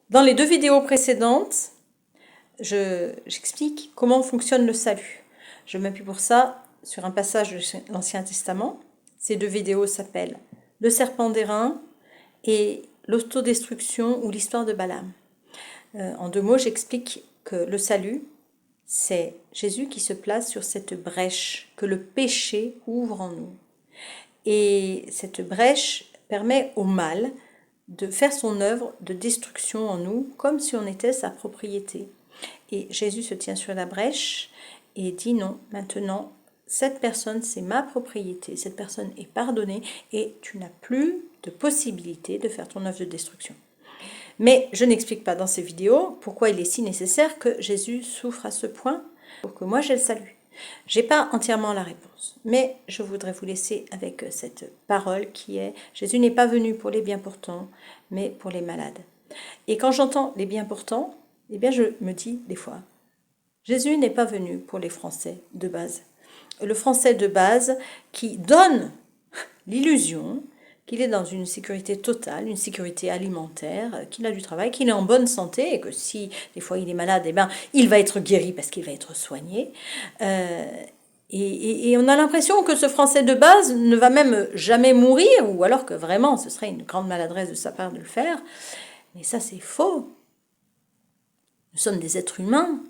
Dans les 2 vidéos précédentes, j'explique comment fonctionne le salut. Je m'appuie pour ça sur un passage de l'Ancien Testament. Ces 2 vidéos s'appellent « Le serpent d'airain » et « L'autodestruction ou l'histoire de Balaam ». En 2 mots, j'explique que le salut, c'est Jésus qui se place sur cette brèche que le péché ouvre en nous. Et cette brèche permet au mal de faire son œuvre de destruction en nous, comme si on était sa propriété. Et Jésus se tient sur la brèche et dit non, maintenant, cette personne, c'est ma propriété, cette personne est pardonnée et tu n'as plus de possibilité de faire ton œuvre de destruction. Mais je n'explique pas dans ces vidéos pourquoi il est si nécessaire que Jésus souffre à ce point pour que moi j'ai le salut. Je n'ai pas entièrement la réponse, mais je voudrais vous laisser avec cette parole qui est « Jésus n'est pas venu pour les bien portants, mais pour les malades ». Et quand j'entends les bien portants, eh bien je me dis des fois, Jésus n'est pas venu pour les Français de base. Le Français de base qui donne l'illusion qu'il est dans une sécurité totale, une sécurité alimentaire, qu'il a du travail, qu'il est en bonne santé et que si des fois il est malade, eh ben, il va être guéri parce qu'il va être soigné. Et on a l'impression que ce Français de base ne va même jamais mourir, ou alors que vraiment ce serait une grande maladresse de sa part de le faire. Mais ça c'est faux. Nous sommes des êtres humains.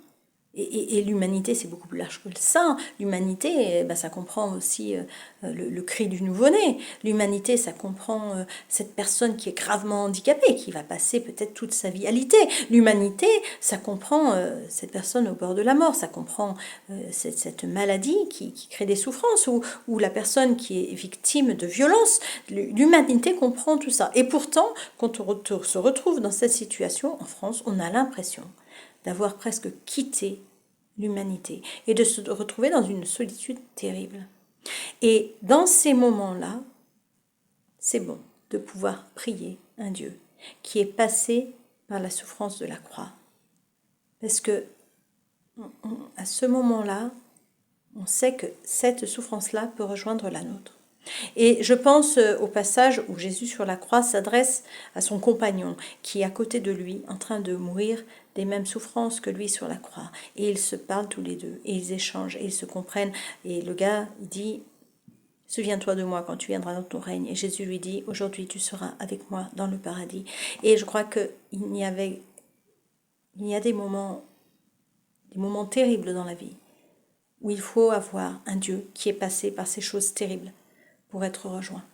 Et l'humanité, c'est beaucoup plus large que ça. L'humanité, ça comprend aussi le cri du nouveau-né. L'humanité, ça comprend cette personne qui est gravement handicapée, qui va passer peut-être toute sa vie alitée. L'humanité, ça comprend cette personne au bord de la mort. Ça comprend cette maladie qui crée des souffrances, ou la personne qui est victime de violence. L'humanité comprend tout ça. Et pourtant, quand on se retrouve dans cette situation, en France, on a l'impression d'avoir presque quitté l'humanité et de se retrouver dans une solitude terrible. Et dans ces moments-là, c'est bon de pouvoir prier un Dieu qui est passé par la souffrance de la croix. Parce que à ce moment-là, on sait que cette souffrance-là peut rejoindre la nôtre. Et je pense au passage où Jésus sur la croix s'adresse à son compagnon qui est à côté de lui en train de mourir des mêmes souffrances que lui sur la croix. Et ils se parlent tous les deux et ils échangent et ils se comprennent. Et le gars dit « Souviens-toi de moi quand tu viendras dans ton règne ». Et Jésus lui dit « Aujourd'hui tu seras avec moi dans le paradis ». Et je crois qu'il y a des moments terribles dans la vie où il faut avoir un Dieu qui est passé par ces choses terribles pour être rejoint.